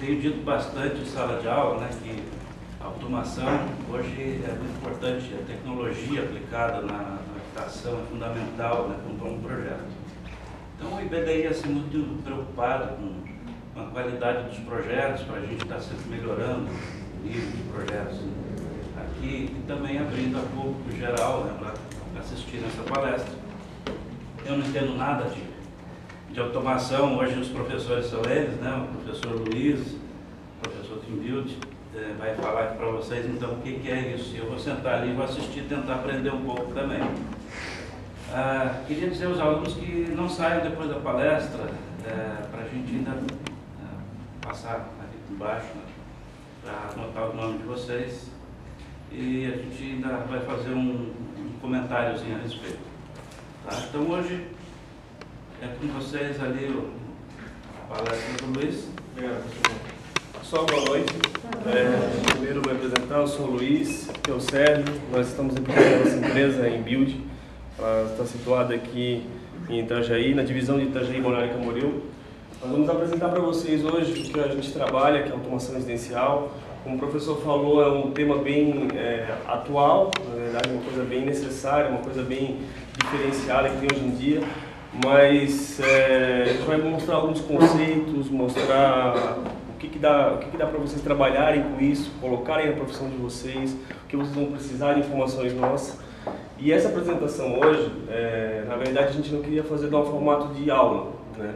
tenho dito bastante em sala de aula, né, que a automação hoje é muito importante, a tecnologia aplicada na habitação é fundamental, né, para um projeto. Então o IBDI é assim, muito preocupado com a qualidade dos projetos, para a gente estar sempre melhorando o nível de projetos aqui e também abrindo a público geral, né, para assistir nessa palestra. Eu não entendo nada de automação, hoje os professores são eles, né, o professor Luiz, o professor Timbilde, vai falar aqui para vocês então o que é isso. Eu vou sentar ali e vou assistir e tentar aprender um pouco também. Queria dizer aos alunos que não saiam depois da palestra, para a gente ainda passar aqui por baixo, né, para anotar o nome de vocês e a gente ainda vai fazer um comentáriozinho a respeito. Tá? Então hoje é com vocês ali a palestra do Luiz. Obrigado, professor. Pessoal, boa noite. Primeiro eu vou apresentar, eu sou o Luiz, que é o Sérgio. Nós estamos aqui com a nossa empresa em Build. Ela está situada aqui em Itajaí, na divisão de Itajaí, Balneário Camboriú. Nós vamos apresentar para vocês hoje o que a gente trabalha, que é automação residencial. Como o professor falou, é um tema bem atual, na verdade, uma coisa bem necessária, uma coisa bem diferenciada que tem hoje em dia. Mas a gente vai mostrar alguns conceitos, mostrar o que dá para vocês trabalharem com isso, colocarem a profissão de vocês, o que vocês vão precisar de informações nossas. E essa apresentação hoje, na verdade, a gente não queria fazer de um formato de aula, né?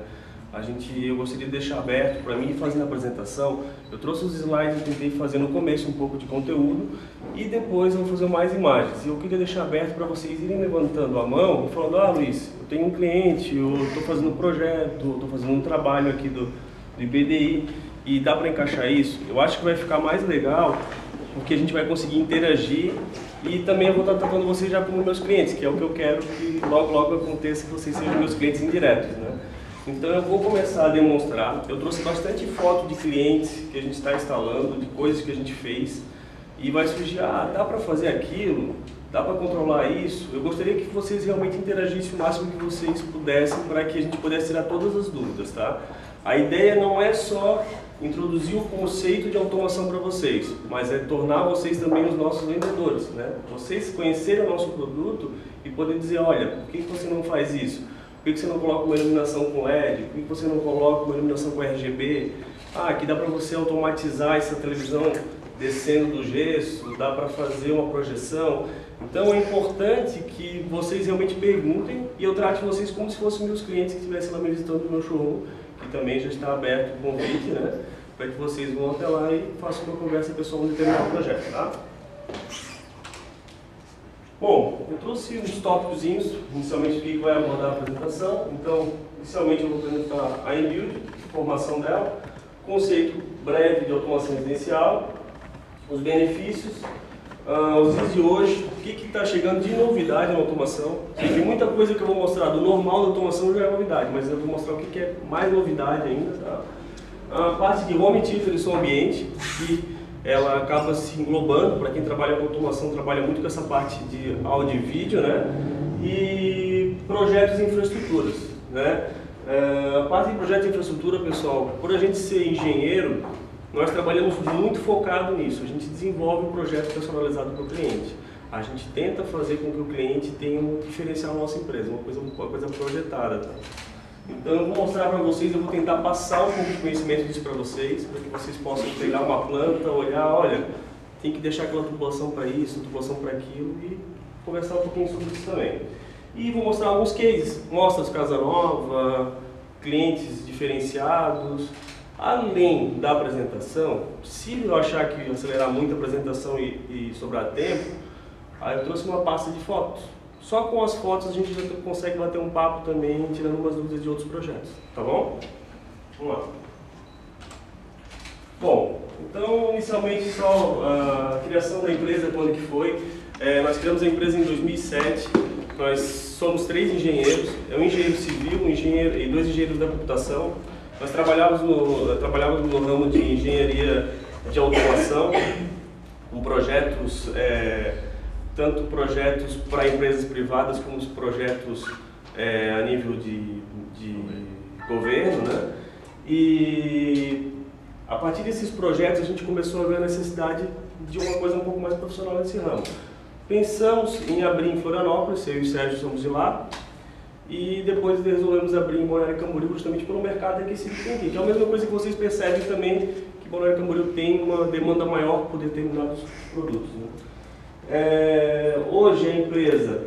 Eu gostaria de deixar aberto para mim fazendo a apresentação. Eu trouxe os slides e tentei fazer no começo um pouco de conteúdo e depois eu vou fazer mais imagens. E eu queria deixar aberto para vocês irem levantando a mão e falando: Luiz, eu tenho um cliente, eu estou fazendo um projeto, estou fazendo um trabalho aqui do IBDI e dá para encaixar isso? Eu acho que vai ficar mais legal porque a gente vai conseguir interagir e também eu vou estar tratando vocês já como meus clientes, que é o que eu quero que logo aconteça, que vocês sejam meus clientes indiretos, né? Então eu vou começar a demonstrar. Eu trouxe bastante foto de clientes que a gente está instalando, de coisas que a gente fez. E vai surgir, dá para fazer aquilo? Dá para controlar isso? Eu gostaria que vocês realmente interagissem o máximo que vocês pudessem para que a gente pudesse tirar todas as dúvidas, tá? A ideia não é só introduzir o conceito de automação para vocês, mas é tornar vocês também os nossos vendedores, né? Vocês conhecerem o nosso produto e poder dizer: olha, por que você não faz isso? Por que você não coloca uma iluminação com LED? Por que você não coloca uma iluminação com RGB? Aqui dá para você automatizar essa televisão descendo do gesso, dá para fazer uma projeção. Então é importante que vocês realmente perguntem e eu trate vocês como se fossem meus clientes que estivessem lá me visitando no meu showroom, que também já está aberto o convite, né? Para que vocês vão até lá e façam uma conversa pessoal no determinado projeto, tá? Bom, eu trouxe uns tópicos, inicialmente o que vai abordar a apresentação. Então, inicialmente eu vou apresentar a InBuild, a formação dela, conceito breve de automação residencial, os benefícios, os dias de hoje, o que está chegando de novidade na automação. Tem muita coisa que eu vou mostrar do normal da automação já é novidade, mas eu vou mostrar o que é mais novidade ainda. Tá? A parte de home theater e som ambiente, que ela acaba se englobando, para quem trabalha com automação, trabalha muito com essa parte de áudio e vídeo, né? E projetos e infraestruturas, né? A parte de projetos e infraestrutura, pessoal, por a gente ser engenheiro, nós trabalhamos muito focado nisso. A gente desenvolve um projeto personalizado para o cliente. A gente tenta fazer com que o cliente tenha um diferencial na nossa empresa, uma coisa projetada. Tá? Então eu vou mostrar para vocês, eu vou tentar passar um pouco de conhecimento disso para vocês vocês possam pegar uma planta, olhar, olha, tem que deixar aquela tubulação para isso, tubulação para aquilo e conversar um pouquinho sobre isso também. E vou mostrar alguns cases, mostras casa nova, clientes diferenciados. Além da apresentação, se eu achar que acelerar muito a apresentação e sobrar tempo, aí eu trouxe uma pasta de fotos. Só com as fotos a gente já consegue bater um papo também, tirando umas dúvidas de outros projetos, tá bom? Vamos lá. Bom, então inicialmente só a criação da empresa, quando que foi? Nós criamos a empresa em 2007, nós somos 3 engenheiros, um engenheiro civil, um engenheiro e 2 engenheiros da computação. Nós trabalhávamos no ramo de engenharia de automação, com projetos, tanto projetos para empresas privadas como os projetos a nível de governo, né? E A partir desses projetos, a gente começou a ver a necessidade de uma coisa um pouco mais profissional nesse ramo. Pensamos em abrir em Florianópolis, eu e o Sérgio somos de lá, e depois resolvemos abrir em Balneário Camboriú justamente pelo mercado aquecido que tem aqui, que é a mesma coisa que vocês percebem também, que Balneário Camboriú tem uma demanda maior por determinados produtos, né? Hoje a empresa,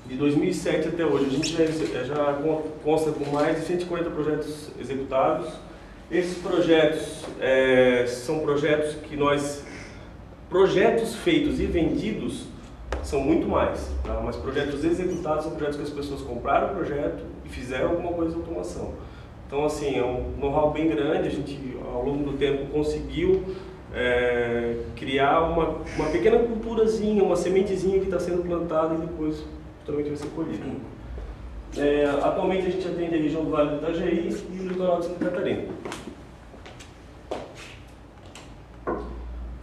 de 2007 até hoje, a gente já consta com mais de 140 projetos executados. Esses projetos são projetos que projetos feitos e vendidos são muito mais, tá? Mas projetos executados são projetos que as pessoas compraram o projeto e fizeram alguma coisa de automação. Então, assim, é um know-how bem grande, a gente, ao longo do tempo, conseguiu criar uma pequena culturazinha, uma sementezinha que está sendo plantada e depois futuramente vai ser colhida. Atualmente a gente atende a região do Vale do Itajaí e o litoral de Santa Catarina.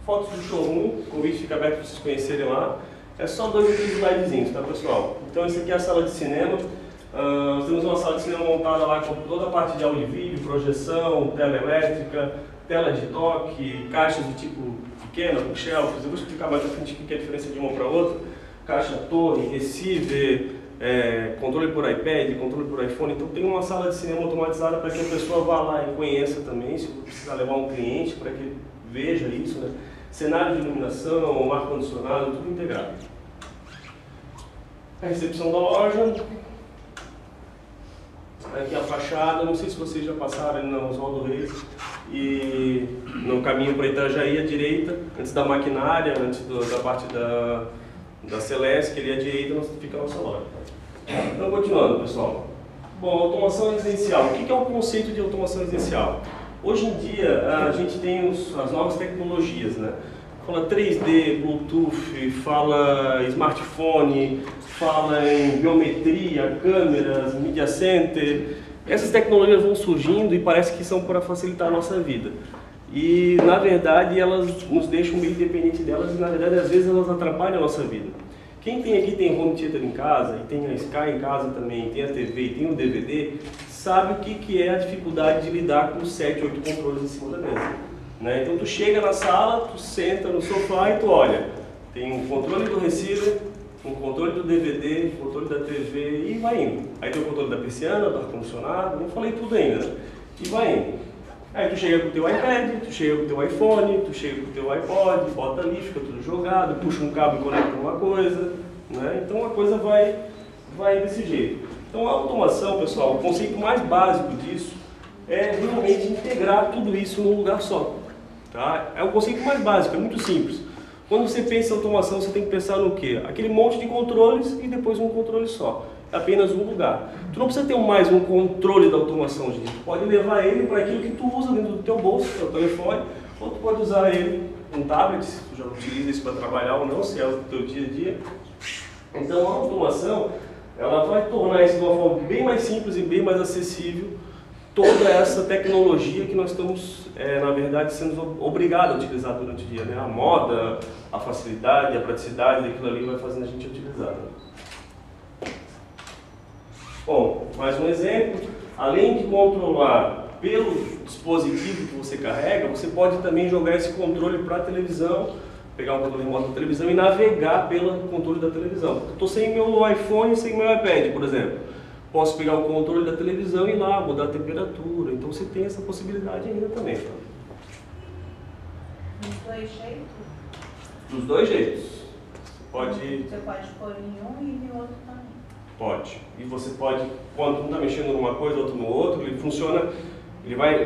Fotos do showroom, o convite fica aberto para vocês conhecerem lá. É só 2 ou 3 slidezinhos, tá, pessoal? Então, essa aqui é a sala de cinema. Nós temos uma sala de cinema montada lá com toda a parte de áudio e vídeo, projeção, tela elétrica, tela de toque, caixas de tipo pequena, bookshelves. Eu vou explicar mais pra frente o que é a diferença de uma para outra. Caixa torre, receiver, controle por iPad, controle por iPhone. Então, tem uma sala de cinema automatizada para que a pessoa vá lá e conheça também, se precisar levar um cliente para que ele veja isso, né? Cenário de iluminação, ar-condicionado, tudo integrado. A recepção da loja. Aqui a fachada, não sei se vocês já passaram ali na Oswaldo Reis e no caminho para Itajaí à direita, antes da maquinária, antes da parte da Celeste, ali à direita fica a nossa loja. Então, continuando, pessoal. Bom, automação residencial. O que é o conceito de automação residencial? Hoje em dia, a gente tem as novas tecnologias, né? Fala 3D, Bluetooth, fala smartphone, fala em biometria, câmeras, media center. Essas tecnologias vão surgindo e parece que são para facilitar a nossa vida. E, na verdade, elas nos deixam meio dependentes delas e, na verdade, às vezes elas atrapalham a nossa vida. Quem tem aqui home theater em casa, e tem a Sky em casa também, tem a TV e tem o DVD, sabe o que é a dificuldade de lidar com 7, 8 controles em cima da mesa. Né? Então tu chega na sala, tu senta no sofá e tu olha. Tem um controle do receiver, um controle do DVD, um controle da TV e vai indo. Aí tem o controle da persiana, do ar-condicionado, não falei tudo ainda, né? E vai indo. Aí tu chega com o teu iPad, tu chega com o teu iPhone, tu chega com o teu iPod, bota ali, fica tudo jogado, puxa um cabo e conecta uma coisa, né? Então a coisa vai desse jeito. Então a automação, pessoal, o conceito mais básico disso é realmente integrar tudo isso num lugar só. Tá? É o conceito mais básico, é muito simples. Quando você pensa em automação, você tem que pensar no quê? Aquele monte de controles e depois um controle só. É apenas um lugar. Tu não precisa ter mais um controle da automação, gente. Tu pode levar ele para aquilo que tu usa dentro do teu bolso, que é o telefone, ou tu pode usar ele um tablet, se tu já utiliza isso para trabalhar ou não, se é o teu dia a dia. Então a automação, ela vai tornar isso de uma forma bem mais simples e bem mais acessível toda essa tecnologia que nós estamos, na verdade, sendo obrigados a utilizar durante o dia, né? A moda, a facilidade, a praticidade daquilo ali vai fazendo a gente utilizar. Bom, mais um exemplo. Além de controlar pelo dispositivo que você carrega, você pode também jogar esse controle para a televisão, pegar um controle remoto da televisão e navegar pelo controle da televisão. Eu estou sem meu iPhone, sem meu iPad, por exemplo. Posso pegar o controle da televisão e ir lá, mudar a temperatura. Então você tem essa possibilidade ainda também. Tá? Dos dois jeitos? Dos dois jeitos. Você pode pôr em um e em outro também. Pode. E você pode, quando um está mexendo numa coisa, outro no outro, ele funciona.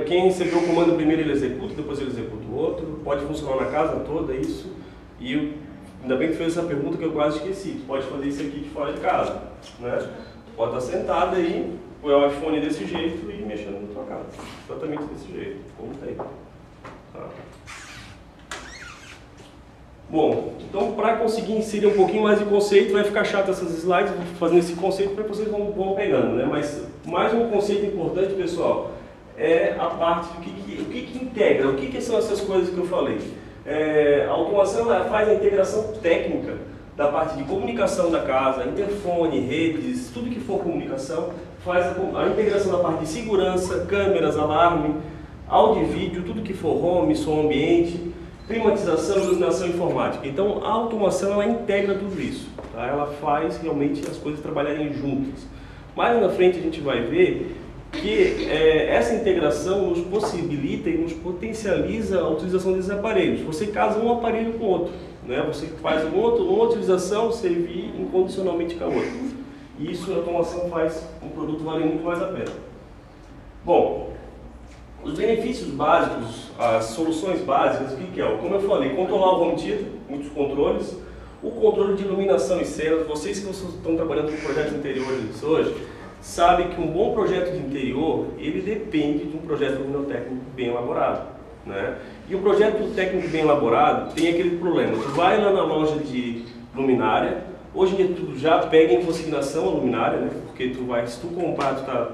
Quem recebeu o comando primeiro ele executa, depois ele executa o outro. Pode funcionar na casa toda, isso. E ainda bem que fez essa pergunta que eu quase esqueci. Tu pode fazer isso aqui de fora de casa, né? Pode estar sentado aí, pôr o iPhone desse jeito e ir mexendo na tua casa. Exatamente desse jeito, como tem. Tá? Bom, então para conseguir inserir um pouquinho mais de conceito, vai ficar chato essas slides, vou fazendo esse conceito para que vocês vão pegando, né? Mas mais um conceito importante, pessoal, é a parte do que integra, o que são essas coisas que eu falei. A automação faz a integração técnica da parte de comunicação da casa, interfone, redes, tudo que for comunicação, faz a integração da parte de segurança, câmeras, alarme, áudio e vídeo, tudo que for home, som ambiente, climatização, iluminação informática. Então a automação ela integra tudo isso, tá? Ela faz realmente as coisas trabalharem juntas. Mais na frente a gente vai ver que essa integração nos possibilita e nos potencializa a utilização desses aparelhos. Você casa um aparelho com o outro, né? Você faz uma utilização servir incondicionalmente com a outra. E isso a automação faz um produto valer muito mais a pena. Bom, os benefícios básicos, as soluções básicas, o que é? Como eu falei, controlar o home theater, muitos controles, o controle de iluminação e cenas. Vocês que estão trabalhando com projetos interiores hoje, sabem que um bom projeto de interior, ele depende de um projeto luminotécnico bem elaborado, né? E o projeto técnico bem elaborado tem aquele problema, tu vai lá na loja de luminária, hoje em dia tu já pega em consignação a luminária, né? Porque tu vai, se tu comprar, tu tá,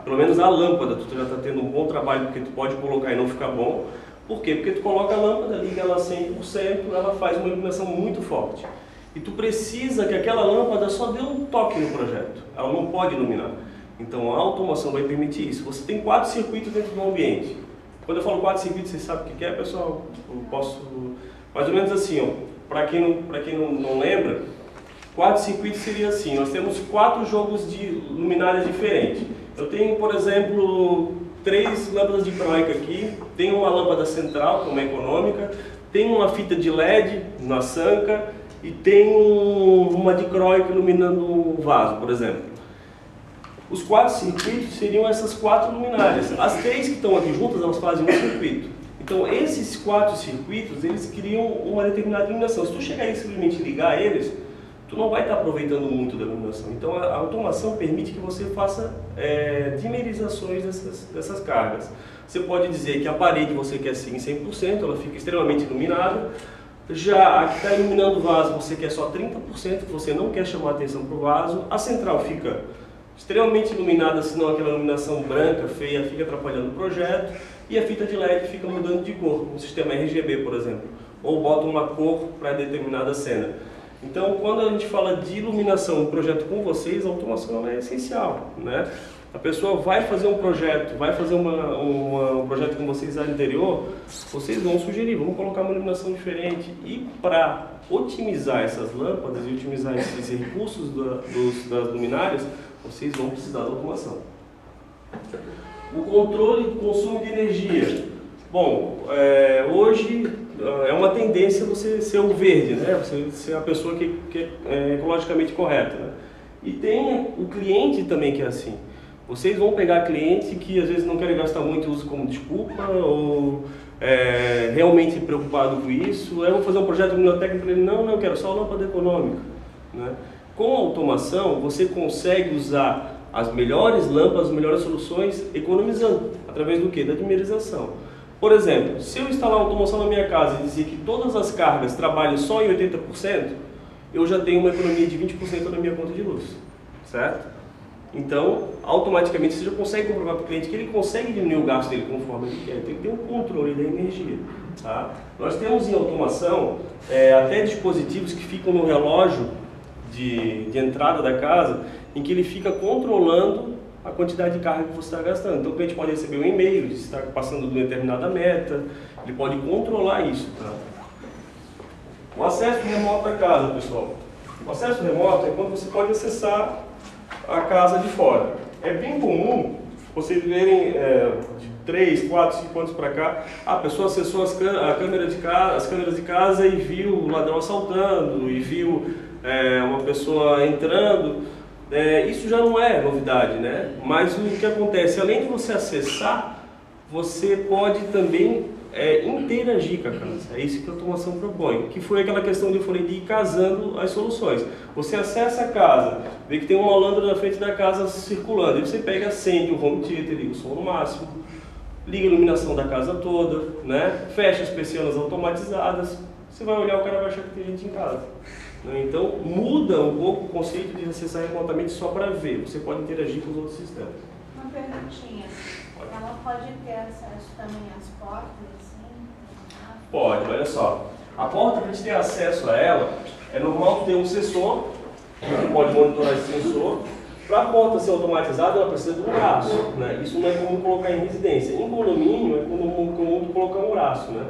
pelo menos a lâmpada, tu já está tendo um bom trabalho, porque tu pode colocar e não ficar bom. Por quê? Porque tu coloca a lâmpada, liga ela 100%, ela faz uma iluminação muito forte. E tu precisa que aquela lâmpada só dê um toque no projeto, ela não pode iluminar. Então a automação vai permitir isso. Você tem 4 circuitos dentro do ambiente. Quando eu falo 4 circuitos, vocês sabem o que é, pessoal? Eu posso, mais ou menos assim, ó, para quem não lembra, 4 circuitos seria assim, nós temos 4 jogos de luminárias diferentes. Eu tenho, por exemplo, 3 lâmpadas de croica aqui, tem uma lâmpada central, que é uma econômica, tem uma fita de LED na sanca, e tem uma dicróica iluminando um vaso, por exemplo. Os 4 circuitos seriam essas 4 luminárias. As 3 que estão aqui juntas, elas fazem um circuito. Então, esses 4 circuitos, eles criam uma determinada iluminação. Se tu chegar e simplesmente ligar eles, tu não vai estar aproveitando muito da iluminação. Então, a automação permite que você faça dimerizações dessas cargas. Você pode dizer que a parede você quer ser em 100%, ela fica extremamente iluminada. Já a que está iluminando o vaso, você quer só 30%, que você não quer chamar a atenção para o vaso. A central fica extremamente iluminada, senão aquela iluminação branca, feia, fica atrapalhando o projeto. E a fita de LED fica mudando de cor, no sistema RGB, por exemplo. Ou bota uma cor para determinada cena. Então, quando a gente fala de iluminação no projeto com vocês, a automação é essencial, né? A pessoa vai fazer um projeto, vai fazer um projeto com vocês lá no interior, vocês vão sugerir, vamos colocar uma iluminação diferente. E para otimizar essas lâmpadas e otimizar esses recursos das luminárias, vocês vão precisar da automação. O controle do consumo de energia. Bom, hoje é uma tendência você ser o verde, né? Você ser a pessoa que é ecologicamente correta, né? E tem o cliente também que é assim. Vocês vão pegar cliente que às vezes não querem gastar muito e usa como desculpa, ou realmente preocupado com isso. Eu vou fazer um projeto luminotécnico para ele, não, eu quero só lâmpada econômica, né? Com a automação, você consegue usar as melhores lâmpadas, as melhores soluções, economizando. Através do quê? Da dimerização. Por exemplo, se eu instalar uma automação na minha casa e dizer que todas as cargas trabalhem só em 80%, eu já tenho uma economia de 20% na minha conta de luz, certo? Então, automaticamente você já consegue comprovar para o cliente que ele consegue diminuir o gasto dele conforme ele quer. Tem que ter um controle da energia, tá? Nós temos em automação até dispositivos que ficam no relógio de entrada da casa, em que ele fica controlando a quantidade de carga que você está gastando. Então o cliente pode receber um e-mail de estar passando de uma determinada meta, ele pode controlar isso, tá? O acesso remoto à casa, pessoal. O acesso remoto é quando você pode acessar a casa de fora. É bem comum vocês verem de 3, 4, 5 anos para cá, a pessoa acessou as câmeras de casa e viu o ladrão assaltando, e viu uma pessoa entrando. Isso já não é novidade, né? Mas o que acontece, além de você acessar, você pode também interagir com a casa. É isso que a automação propõe, que foi aquela questão que eu falei de ir casando as soluções. Você acessa a casa, vê que tem uma lâmpada na frente da casa circulando, e você pega, acende o home theater, liga o som no máximo, liga a iluminação da casa toda, né? Fecha as persianas automatizadas, você vai olhar, o cara vai achar que tem gente em casa. Então muda um pouco o conceito de acessar remotamente só para ver, você pode interagir com os outros sistemas. Uma perguntinha, ela pode ter acesso também às portas, assim? Pode, olha só. A porta, para a gente ter acesso a ela, é normal ter um sensor, você pode monitorar esse sensor, Para a porta ser automatizada, ela precisa de um braço, né? Isso não é comum colocar em residência. Em condomínio, é comum colocar um braço, né?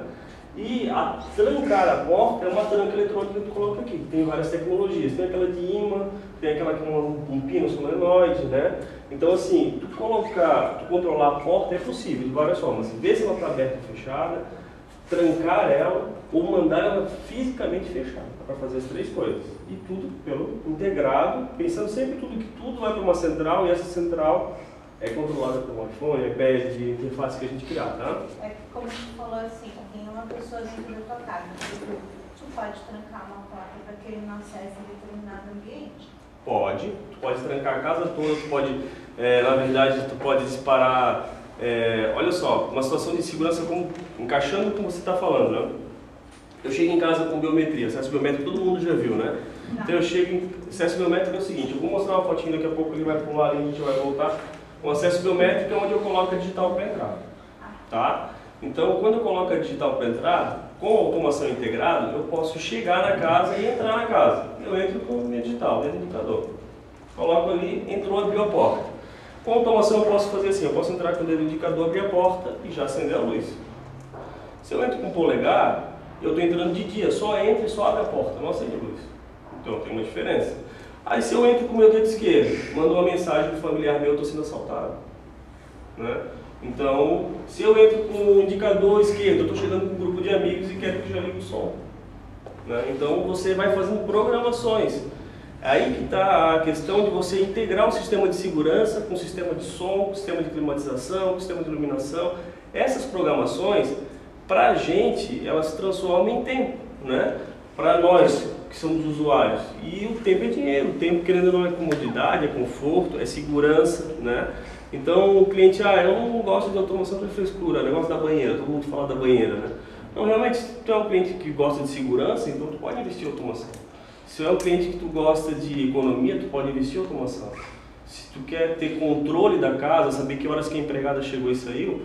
E trancar a porta é uma tranca eletrônica que tu coloca aqui. Tem várias tecnologias. Tem aquela de imã, tem aquela que é um pino solenoide, né? Então, assim, tu controlar a porta é possível de várias formas. Ver se ela está aberta ou fechada, trancar ela ou mandar ela fisicamente fechar. Para fazer as três coisas. E tudo pelo integrado, pensando sempre que tudo vai para uma central e essa central é controlada por um iPhone, iPad, interface que a gente criar, tá? É que como você falou assim, tem uma pessoa dentro da tua casa, tu pode trancar uma porta para que ele não acesse determinado ambiente? Pode, tu pode trancar a casa toda, tu pode, na verdade, tu pode disparar, olha só, uma situação de segurança encaixando com o que você está falando, né? Eu chego em casa com biometria, acesso biométrico todo mundo já viu, né? Não. Então eu chego em acesso biométrico é o seguinte, eu vou mostrar uma fotinha daqui a pouco, ele vai pular ali, a gente vai voltar. O acesso biométrico é onde eu coloco a digital para entrar, tá? Então quando eu coloco a digital para entrar, com a automação integrada, eu posso chegar na casa e entrar na casa. Eu entro com a minha digital, dentro do indicador. Coloco ali, entrou, abriu a porta. Com a automação eu posso fazer assim, eu posso entrar com o dedo indicador, abrir a porta e já acender a luz. Se eu entro com o polegar, eu estou entrando de dia, só entra e só abre a porta, não acende a luz. Então tem uma diferença. Aí se eu entro com o meu dedo esquerdo, mando uma mensagem para o familiar meu, eu estou sendo assaltado. Né? Então, se eu entro com o indicador esquerdo, eu estou chegando com um grupo de amigos e quero que já ligue o som. Né? Então você vai fazendo programações. Aí que está a questão de você integrar o sistema de segurança com o sistema de som, com o sistema de climatização, com o sistema de iluminação. Essas programações, para a gente, elas se transformam em tempo, né? Para nós que somos usuários. E o tempo é dinheiro, o tempo querendo ou não é comodidade, é conforto, é segurança, né? Então o cliente, eu não gosto de automação para frescura, negócio da banheira, todo mundo fala da banheira, né? Então realmente, se tu é um cliente que gosta de segurança, então tu pode investir em automação. Se é um cliente que tu gosta de economia, tu pode investir em automação. Se tu quer ter controle da casa, saber que horas que a empregada chegou e saiu,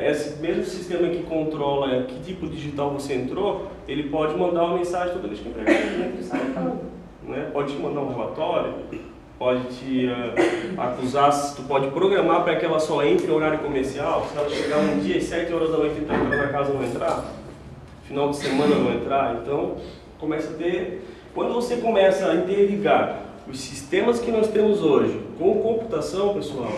esse mesmo sistema que controla que tipo digital você entrou, ele pode mandar uma mensagem toda vez que a empregada entra e sai da casa. Né? Pode te mandar um relatório, pode te acusar, tu pode programar para que ela só entre em horário comercial. Se ela chegar um dia às 7 horas da noite e entrar na casa, não entrar, final de semana não entrar. Então começa a ter, quando você começa a interligar os sistemas que nós temos hoje com computação, pessoal,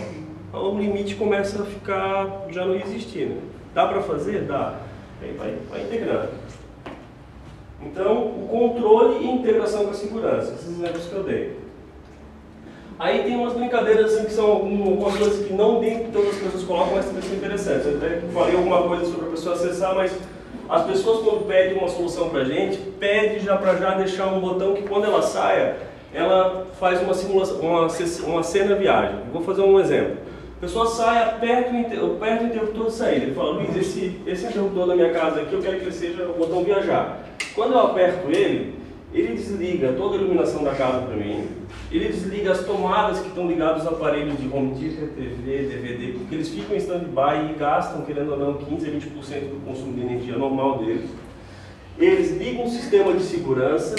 o limite começa a ficar, já não existir, né? Dá para fazer? Dá. Aí vai integrando. Então, o controle e integração com a segurança, esses exemplos que eu dei. Aí tem umas brincadeiras assim, que são algumas coisas que não tem que todas as pessoas colocam, mas também são interessantes. Eu até falei alguma coisa sobre a pessoa acessar, mas as pessoas quando pedem uma solução para a gente, pede já para já deixar um botão que quando ela saia, ela faz uma simulação, uma cena viagem. Eu vou fazer um exemplo. A pessoa sai, aperta o interruptor de saída. Ele fala, Luiz, esse interruptor da minha casa aqui, eu quero que ele seja o botão viajar. Quando eu aperto ele desliga toda a iluminação da casa para mim, ele desliga as tomadas que estão ligadas aos aparelhos de home theater, TV, DVD, porque eles ficam em stand-by e gastam, querendo ou não, 15 a 20% do consumo de energia normal deles. Eles ligam um sistema de segurança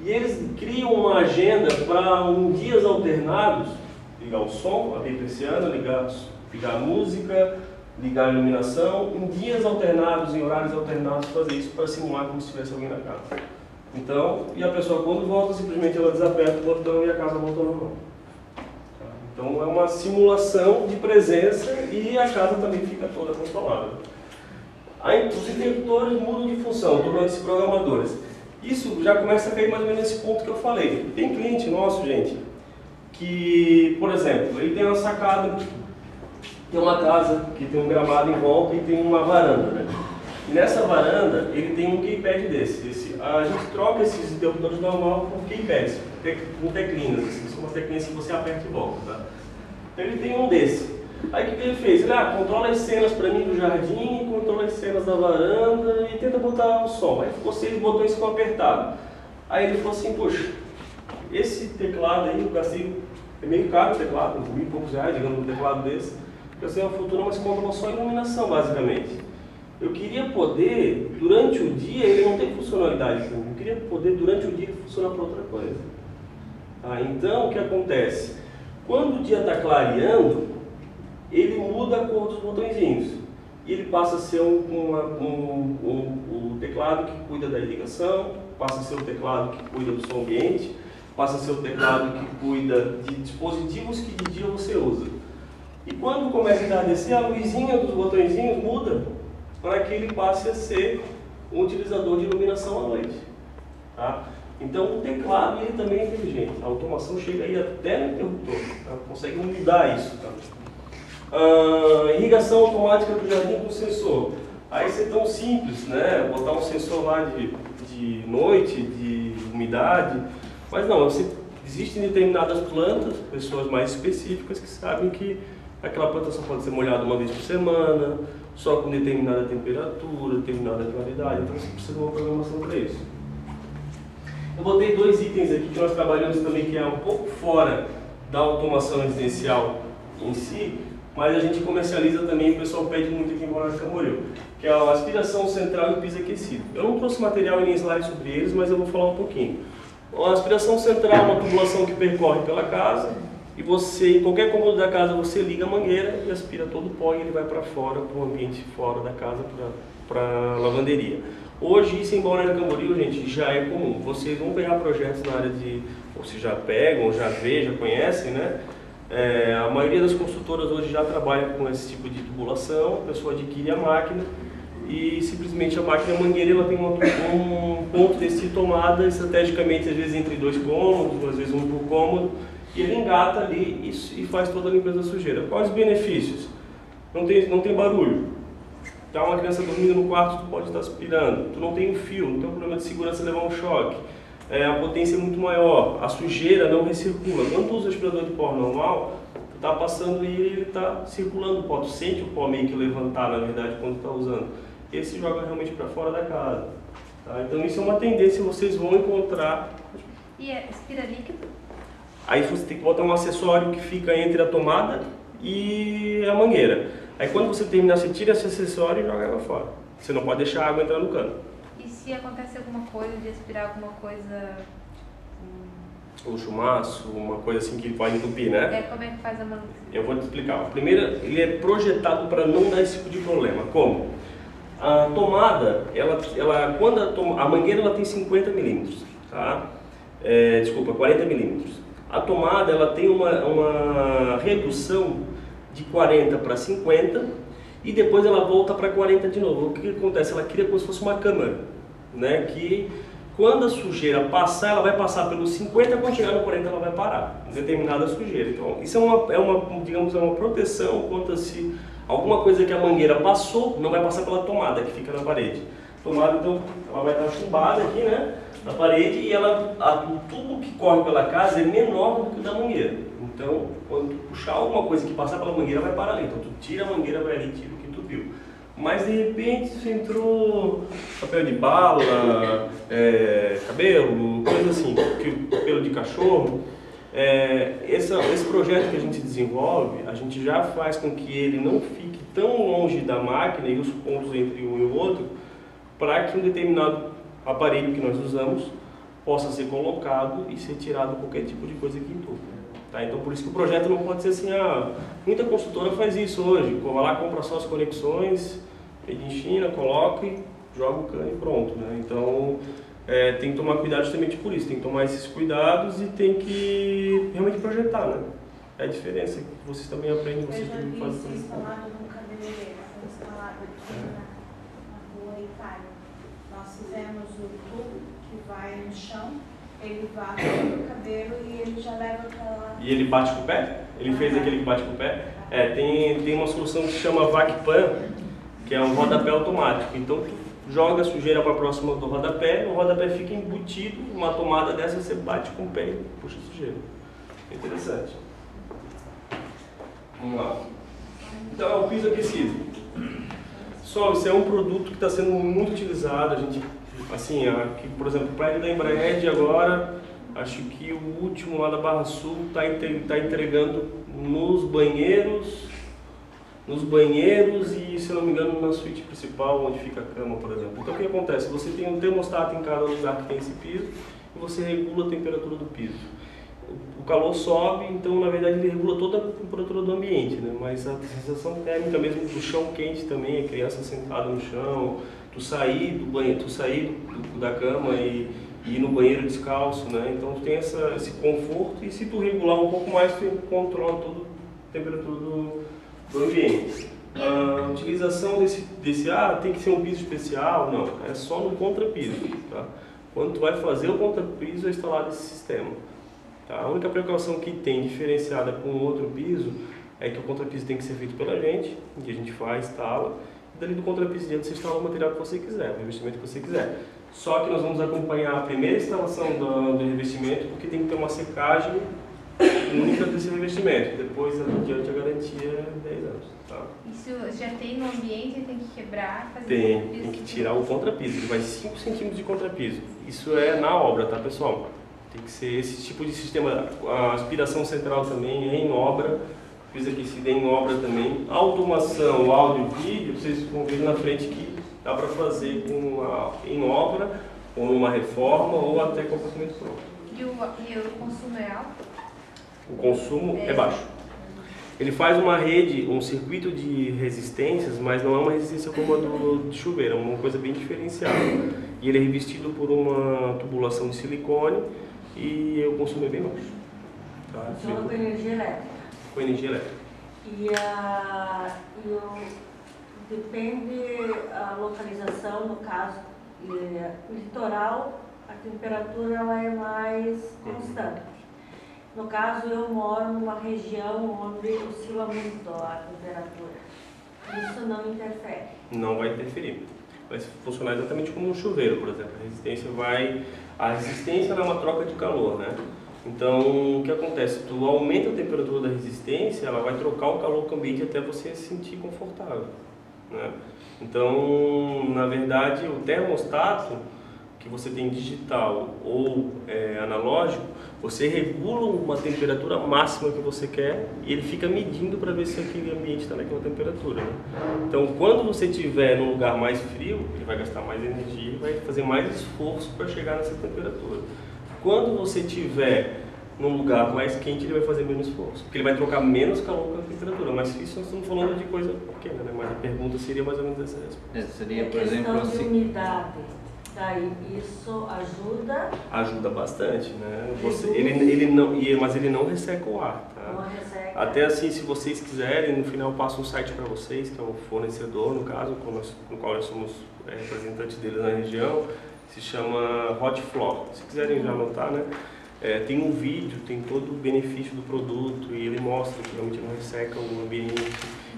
e eles criam uma agenda para dias alternados, ligar o som, abrir a persiana, ligar a música, ligar a iluminação, em dias alternados, em horários alternados, fazer isso para simular como se tivesse alguém na casa. Então, e a pessoa quando volta, simplesmente ela desaperta o botão e a casa volta normal. Então é uma simulação de presença e a casa também fica toda controlada. Aí os interruptores mudam de função, tornando-se programadores. Isso já começa a cair mais ou menos nesse ponto que eu falei. Tem cliente nosso, gente, que, por exemplo, ele tem uma sacada, tem uma casa que tem um gramado em volta e tem uma varanda, né? E nessa varanda ele tem um keypad desse. A gente troca esses interruptores normal por keypads, com teclinhas, assim, são umas teclinhas que você aperta e volta, tá? Então ele tem um desse. Aí o que ele fez? Ele controla as cenas para mim do jardim, controla as cenas da varanda e tenta botar o som. Aí ficou 6 botões que ficam apertados. Aí ele falou assim, poxa, esse teclado aí eu gastei, é meio caro o teclado, R$1.000 e poucos, digamos, um teclado desse. Eu sei uma fortuna, mas controla só a iluminação, basicamente. Eu queria poder, durante o dia, ele não tem funcionalidade para mim. Eu queria poder, durante o dia, funcionar para outra coisa. Então, o que acontece? Quando o dia está clareando, ele muda a cor dos botõezinhos. E ele passa a ser o teclado que cuida da irrigação, passa a ser o teclado que cuida do som ambiente, passa a ser o teclado que cuida de dispositivos que de dia você usa. E quando começa a entardecer, a luzinha dos botõezinhos muda para que ele passe a ser um utilizador de iluminação à noite. Tá? Então o teclado ele também é inteligente. A automação chega aí até no interruptor, tá? Consegue mudar isso. Tá? Irrigação automática do jardim com sensor. Aí isso é tão simples, né? Botar um sensor lá de noite, de umidade. Mas não, existem determinadas plantas, pessoas mais específicas que sabem que aquela planta só pode ser molhada uma vez por semana, só com determinada temperatura, determinada claridade. Então você precisa de uma programação para isso. Eu botei 2 itens aqui que nós trabalhamos também que é um pouco fora da automação residencial em si, mas a gente comercializa também, o pessoal pede muito aqui em Balneário Camboriú, que é a aspiração central e o piso aquecido. Eu não trouxe material e nem slide sobre eles, mas eu vou falar um pouquinho. A aspiração central é uma tubulação que percorre pela casa e você, em qualquer cômodo da casa, você liga a mangueira e aspira todo o pó e ele vai para fora, para o ambiente fora da casa, para a lavanderia. Hoje, isso em Balneário Camboriú, gente, já é comum. Vocês vão pegar projetos na área de, ou se já pegam, já vê, já conhecem, né? A maioria das construtoras hoje já trabalha com esse tipo de tubulação, a pessoa adquire a máquina e simplesmente a máquina mangueira ela tem um ponto de tomada estrategicamente, às vezes entre 2 cômodos, às vezes 1 por cômodo, e ele engata ali e faz toda a limpeza da sujeira. Quais os benefícios? Não tem barulho. Tá uma criança dormindo no quarto, tu pode estar aspirando. Tu não tem um fio, não tem um problema de segurança levar um choque. A potência é muito maior, a sujeira não recircula. Quando tu usa o aspirador de pó normal, tu está passando e ele está circulando o pó. Tu sente o pó meio que levantar, na verdade, quando tu está usando. Esse joga realmente para fora da casa. Tá? Então isso é uma tendência que vocês vão encontrar. E aspira líquido? Aí você tem que botar um acessório que fica entre a tomada e a mangueira. Aí quando você terminar, você tira esse acessório e joga água fora. Você não pode deixar a água entrar no cano. E se acontece alguma coisa, de aspirar alguma coisa... Um chumaço, uma coisa assim que pode entupir, né? Como é que faz a manutenção? Eu vou te explicar. Primeiro, ele é projetado para não dar esse tipo de problema. Como? A tomada, quando a mangueira ela tem 50 milímetros, tá? Desculpa, 40 milímetros. A tomada ela tem uma redução de 40 para 50 e depois ela volta para 40 de novo. O que acontece? Ela cria como se fosse uma câmara, né? Que quando a sujeira passar, ela vai passar pelos 50, quando chegar no 40 ela vai parar, determinada sujeira. Então isso digamos, é uma proteção contra se alguma coisa que a mangueira passou, não vai passar pela tomada que fica na parede. Tomada, então, ela vai estar chumbada aqui, né, na parede e o tubo que corre pela casa é menor do que o da mangueira. Então, quando tu puxar alguma coisa que passar pela mangueira, vai parar ali. Então, tu tira a mangueira, vai ali, tira o que entupiu. Mas, de repente, entrou papel de bala, cabelo, coisa assim, pelo de cachorro. Esse projeto que a gente desenvolve, a gente já faz com que ele não fique tão longe da máquina e os pontos entre um e o outro, para que um determinado aparelho que nós usamos possa ser colocado e ser tirado qualquer tipo de coisa que entupa. Tá? Então por isso que o projeto não pode ser assim, muita consultora faz isso hoje, vai lá, compra só as conexões, made in China, coloca e joga o cano e pronto. Né? Então tem que tomar cuidado justamente por isso, tem que tomar esses cuidados e tem que realmente projetar. Né? É a diferença que vocês também aprendem, vocês também fazem. Eu já vi isso instalado num cabeleireiro, foi instalado aqui na rua Itália. Nós fizemos o tubo que vai no chão, ele vai no cabelo e ele já leva aquela... E ele bate com o pé? Ele fez aquele que bate com o pé? Tem uma solução que se chama VacPan, que é um rodapé automático. Então tu joga a sujeira para próxima do rodapé, o rodapé fica embutido, uma tomada dessa você bate com o pé e puxa a sujeira. Interessante. Vamos lá. Então é o piso aquecido. Pessoal, isso é um produto que está sendo muito utilizado. A gente, assim, aqui, por exemplo, o prédio da Embraer agora, acho que o último lá da Barra Sul está entregando nos banheiros e, se não me engano, na suíte principal, onde fica a cama, por exemplo. Então o que acontece? Você tem um termostato em cada lugar que tem esse piso e você regula a temperatura do piso. o calor sobe, então na verdade ele regula toda a temperatura do ambiente, né? Mas a sensação térmica mesmo do chão quente também, a criança sentada no chão, tu sair do banheiro, tu sair da cama e ir no banheiro descalço, né? Então tu tem esse conforto, e se tu regular um pouco mais, tu controla toda a temperatura do ambiente. A utilização desse tem que ser um piso especial, não, é só no contrapiso, tá? Quando tu vai fazer o contrapiso, é instalado esse sistema. Tá? A única precaução que tem diferenciada com o outro piso é que o contrapiso tem que ser feito pela gente, que a gente faz, instala, e dali do contrapiso diante você instala o material que você quiser, o revestimento que você quiser. Só que nós vamos acompanhar a primeira instalação do revestimento, porque tem que ter uma secagem única desse revestimento. Depois, adiante, a garantia é 10 anos. Tá? Isso já tem no ambiente e tem que quebrar, fazer Tem que tirar o contrapiso, ele vai 5 centímetros de contrapiso. Isso é na obra, tá, pessoal? Tem que ser esse tipo de sistema. A aspiração central também é em obra, piso aquecido é em obra também. A automação, áudio e vídeo, vocês vão ver na frente que dá para fazer em obra, ou numa reforma, ou até com apartamento pronto. E o consumo é alto? O consumo é baixo. Ele faz uma rede, um circuito de resistências, mas não é uma resistência como a do chuveiro, é uma coisa bem diferenciada. E ele é revestido por uma tubulação de silicone e o consumo é bem baixo. Tá? Funciona com energia elétrica. Com energia elétrica. Depende a localização, no caso, litoral, a temperatura ela é mais constante. No caso, eu moro numa região onde oscila muito a temperatura. Isso não interfere? Não vai interferir. Vai funcionar exatamente como um chuveiro, por exemplo. A resistência é uma troca de calor, né? Então, o que acontece? Tu aumenta a temperatura da resistência, ela vai trocar o calor do ambiente até você se sentir confortável, né? Então, na verdade, o termostato que você tem digital ou analógico, você regula uma temperatura máxima que você quer e ele fica medindo para ver se aquele ambiente está naquela temperatura, né? Então, quando você estiver num lugar mais frio, ele vai gastar mais energia e vai fazer mais esforço para chegar nessa temperatura. Quando você estiver num lugar mais quente, ele vai fazer menos esforço, porque ele vai trocar menos calor com a temperatura. Mas isso nós estamos falando de coisa pequena, né? Mas a pergunta seria mais ou menos essa resposta. Seria, por exemplo, assim, de umidade. Daí isso ajuda? Ajuda bastante, né? Mas ele não resseca o ar, tá? Não resseca. Até assim, se vocês quiserem, no final eu passo um site para vocês, que é o fornecedor, no caso, com o qual nós somos representantes dele na região, se chama Hot Floor. Se quiserem já anotar, né? Tem um vídeo, tem todo o benefício do produto e ele mostra que realmente não resseca o ambiente.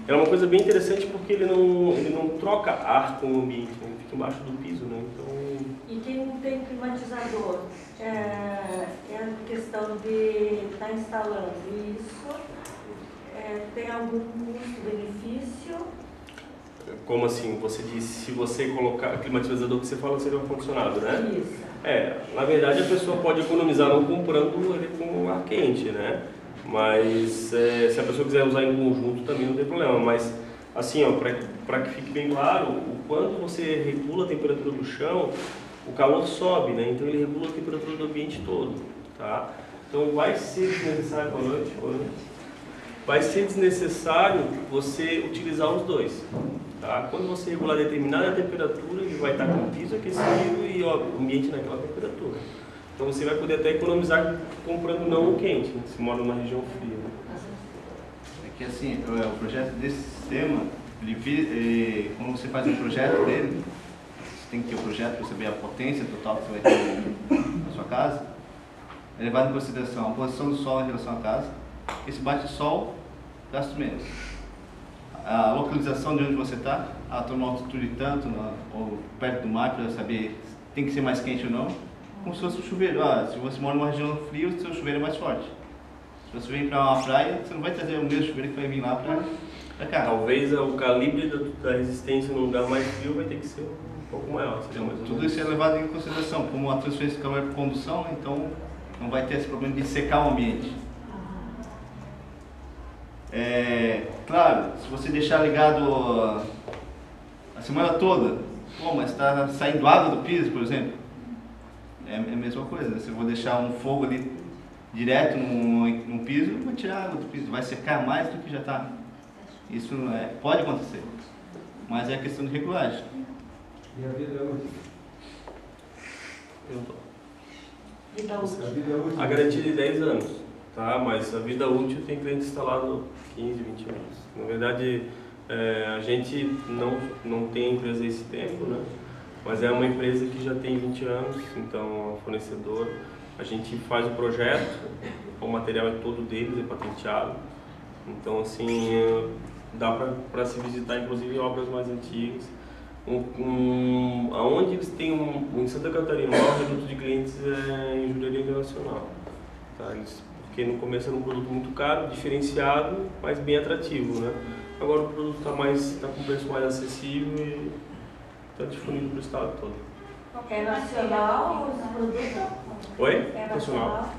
É uma coisa bem interessante porque ele não troca ar com o ambiente, né? Ele fica embaixo do piso, né? Então... E quem não tem climatizador, é a questão de estar instalando isso, tem algum custo-benefício? Como assim? Você disse, se você colocar climatizador, que você fala seria o ar-condicionado, né? Isso. Na verdade a pessoa pode economizar não comprando ele com ar quente, né? Mas se a pessoa quiser usar em conjunto também não tem problema. Mas assim, para que fique bem claro, quando você regula a temperatura do chão, o calor sobe, né? Então ele regula a temperatura do ambiente todo, tá? Então vai ser desnecessário, vai ser desnecessário você utilizar os dois, tá? Quando você regular determinada temperatura, ele vai estar com o piso aquecido e o ambiente naquela temperatura. Então você vai poder até economizar comprando não o quente, né? Se mora numa região fria, né? É que assim, o projeto desse sistema, quando você faz um projeto dele, você tem que ter o projeto para saber a potência total que você vai ter na sua casa. É levado em consideração a posição do sol em relação à casa. Esse bate-sol gasta menos. A localização de onde você está, estou numa altitude tanto, ou perto do mar, para saber se tem que ser mais quente ou não. Como se fosse um chuveiro. Se você mora numa região fria, o seu chuveiro é mais forte. Se você vem para uma praia, você não vai trazer o mesmo chuveiro que vai vir lá para cá. Talvez o calibre da resistência num lugar mais frio vai ter que ser um pouco maior. Então, tudo isso é levado em consideração. Como a transferência de calor é por condução, então não vai ter esse problema de secar o ambiente. Claro, se você deixar ligado a semana toda, mas está saindo água do piso, por exemplo, é a mesma coisa. Se eu vou deixar um fogo ali direto num piso, vai tirar água do piso, vai secar mais do que já está. Isso pode acontecer, mas é questão de regulagem. E a vida útil? Vida útil. A vida útil. A garantia de 10 anos, tá? Mas a vida útil tem cliente instalado 15, 20 anos. Na verdade, a gente não tem empresa esse tempo, né? Mas é uma empresa que já tem 20 anos, então é um fornecedor. A gente faz o projeto, o material é todo deles, é patenteado. Então, assim, dá para se visitar, inclusive, obras mais antigas. Aonde eles têm em Santa Catarina, o maior reduto de clientes é em Jurerê Internacional. Tá? Porque no começo era um produto muito caro, diferenciado, mas bem atrativo, né? Agora o produto está com preço mais acessível e está disponível para o estado todo. É nacional esse produto? Oi? É Nacional.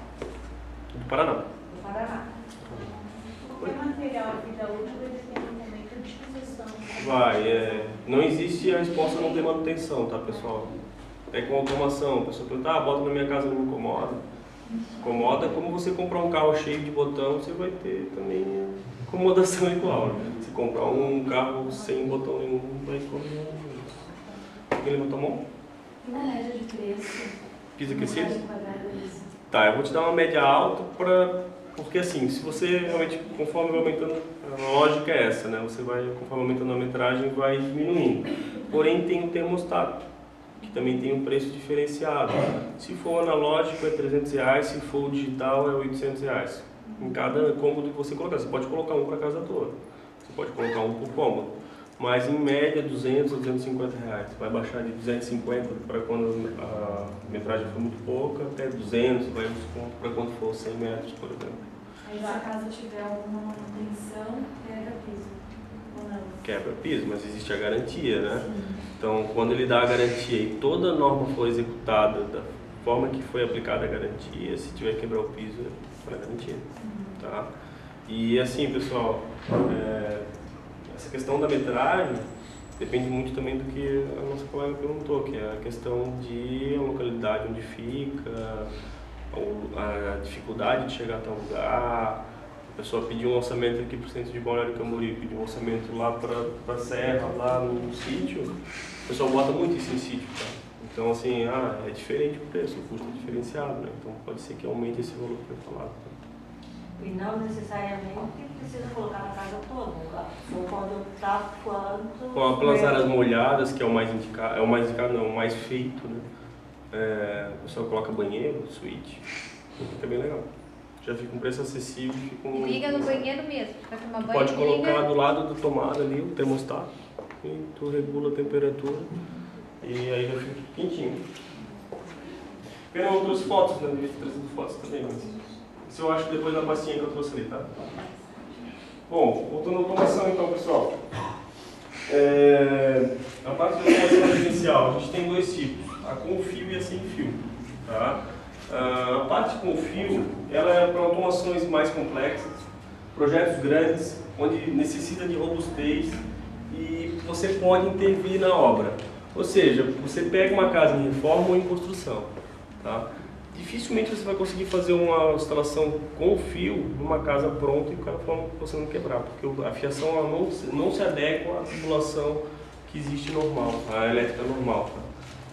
Do Paraná. Do Paraná. Qualquer material de vida útil, ele tem um momento de utilização. Não existe a resposta não ter manutenção, tá, pessoal? É com automação. A pessoa pergunta, bota na minha casa, não me incomoda. Incomoda como você comprar um carro cheio de botão, você vai ter também incomodação igual. Né? Se comprar um carro sem botão nenhum, vai incomodar. Ele botou a mão? E na média de preço? Piso aquecido? Isso. Tá, eu vou te dar uma média alta porque assim, se você realmente, conforme vai aumentando, a lógica é essa, né? Você vai, conforme aumentando a metragem, vai diminuindo. Porém, tem o termostato, que também tem um preço diferenciado. Se for analógico é R$300, se for digital é R$800. Em cada cômodo que você colocar, você pode colocar um para casa toda. Você pode colocar um por cômodo. Mas em média R$200 a R$250. Vai baixar de 250 para quando a metragem for muito pouca, até 200, vai para quando for 100 metros, por exemplo. Aí se a casa tiver alguma manutenção, quebra piso, ou não? Quebra piso, mas existe a garantia, né? Sim. Então, quando ele dá a garantia e toda a norma for executada da forma que foi aplicada a garantia, se tiver que quebrar o piso, é para garantia, tá? E assim, pessoal, essa questão da metragem depende muito também do que a nossa colega perguntou, que é a questão de a localidade onde fica, a dificuldade de chegar até um lugar. A pessoa pediu um orçamento aqui para o centro de Balneário Camboriú, pediu um orçamento lá para a serra, lá no sítio. O pessoal bota muito isso em sítio, tá? Então, assim, é diferente o preço, o custo é diferenciado, né? Então pode ser que aumente esse valor que foi falado. Tá? E não necessariamente precisa colocar na casa toda, só pode optar quanto... Com aquelas áreas molhadas, que é o mais indicado, não, o mais feito, né? O pessoal coloca banheiro, suíte, fica bem legal. Já fica um preço acessível. Liga no banheiro mesmo, vai tomar banho. Pode colocar do lado da tomada ali o termostato, e tu regula a temperatura, e aí já fica quentinho. Pena eu trouxe fotos, né? Devia ter trazido fotos também, mas isso eu acho que depois na pastinha que eu trouxe ali, tá? Bom, voltando à automação então, pessoal. A parte de automação residencial, a gente tem dois tipos, a com fio e a sem fio. Tá? A parte com fio, ela é para automações mais complexas, projetos grandes, onde necessita de robustez e você pode intervir na obra. Ou seja, você pega uma casa em reforma ou em construção. Tá? Dificilmente você vai conseguir fazer uma instalação com fio numa casa pronta e com você não quebrar, porque a fiação ela não se adequa à tubulação que existe normal, a elétrica normal, tá?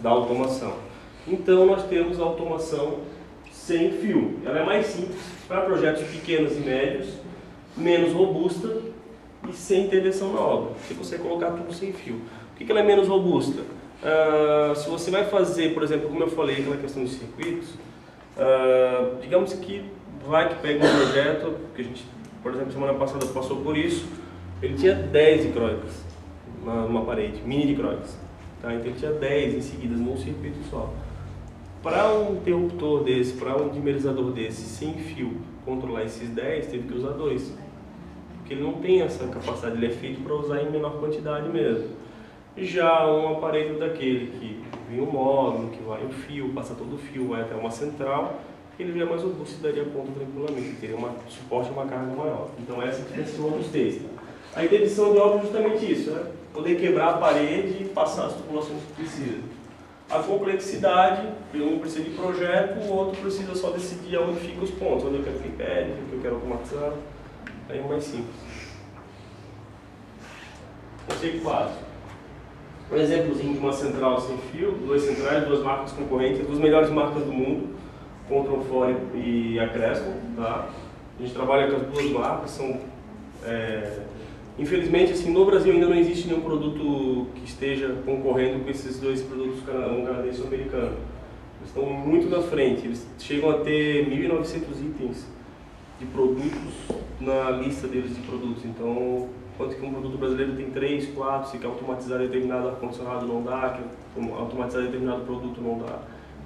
Da automação. Então nós temos a automação sem fio. Ela é mais simples para projetos pequenos e médios, menos robusta e sem intervenção na obra. Você consegue colocar tudo sem fio. Por que ela é menos robusta? Se você vai fazer, por exemplo, como eu falei, aquela questão de circuitos, digamos que pega um projeto, que a gente, por exemplo, semana passada passou por isso, ele tinha 10 dicróicas numa parede, mini dicróicas. Tá? Então ele tinha 10 em seguida num circuito só. Para um interruptor desse, para um dimerizador desse, sem fio, controlar esses 10, teve que usar 2. Porque ele não tem essa capacidade, ele é feito para usar em menor quantidade mesmo. Já um aparelho daquele que vem um módulo, que vai um fio, passa todo o fio, vai até uma central, ele já é mais robusto e daria conta tranquilamente, ele teria suporte a uma carga maior. Então essa é a questão dos textos. A interdição de obra é justamente isso, né? Poder quebrar a parede e passar as tubulações que precisa. a complexidade, um precisa de projeto, o outro precisa só decidir onde ficam os pontos, onde eu quero que impede, o que eu quero automatizar, aí é mais simples. Conceito básico. Um exemplozinho de uma central sem fio, 2 centrais, 2 marcas concorrentes, as 2 melhores marcas do mundo, Control 4 e a Crespo, tá? A gente trabalha com as 2 marcas, são, infelizmente, assim, no Brasil ainda não existe nenhum produto que esteja concorrendo com esses 2 produtos, um canadense e um americano. Eles estão muito na frente, eles chegam a ter 1.900 itens de produtos na lista deles de produtos, então, enquanto que um produto brasileiro tem 3, 4, se quer automatizar determinado ar-condicionado não dá, quer automatizar determinado produto não dá.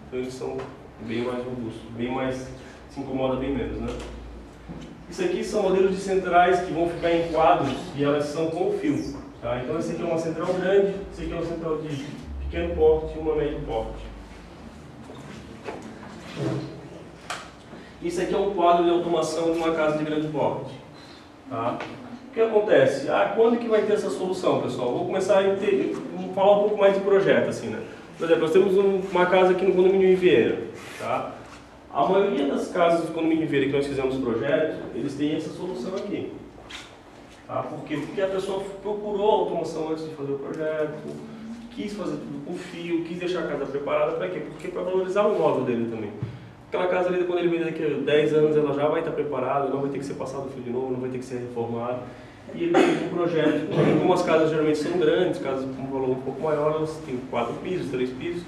Então eles são bem mais robustos, bem mais, se incomoda bem menos, né? Isso aqui são modelos de centrais que vão ficar em quadros e elas são com fio, tá? Então esse aqui é uma central grande, esse aqui é uma central de pequeno porte e uma médio porte. Isso aqui é um quadro de automação de uma casa de grande porte, tá? O que acontece? Quando que vai ter essa solução, pessoal? Vou começar vou falar um pouco mais de projeto, assim, né? Por exemplo, nós temos uma casa aqui no condomínio Riviera, tá? A maioria das casas do condomínio Riviera que nós fizemos projeto, eles têm essa solução aqui. Tá? Por quê? Porque a pessoa procurou a automação antes de fazer o projeto, quis fazer tudo com fio, quis deixar a casa preparada para quê? Porque para valorizar o imóvel dele também. Aquela casa ali, quando ele vender daqui a 10 anos, ela já vai estar preparada, não vai ter que ser passado fio de novo, não vai ter que ser reformada. E ele fez um projeto, como as casas geralmente são grandes, casas com um valor um pouco maior, elas têm 4 pisos, 3 pisos,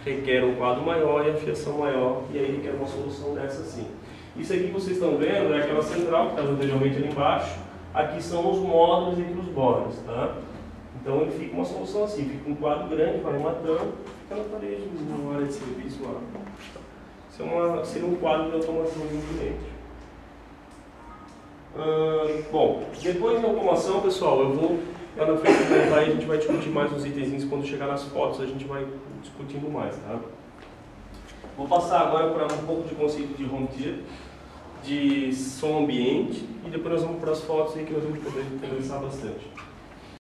requer um quadro maior e a fiação maior, e aí requer uma solução dessa assim. Isso aqui que vocês estão vendo é aquela central que estava anteriormente ali embaixo, aqui são os módulos entre os bornes, tá? Então ele fica uma solução assim, fica um quadro grande, vai matando, fica na parede, numa área de serviço lá. Isso seria um quadro de automação de um cliente. Bom, depois da automação, pessoal, eu vou lá na frente voltar e a gente vai discutir mais os itens, quando chegar nas fotos a gente vai discutindo mais, tá? Vou passar agora para um pouco de conceito de home theater, de som ambiente, e depois nós vamos para as fotos aí que nós vamos poder conversar bastante.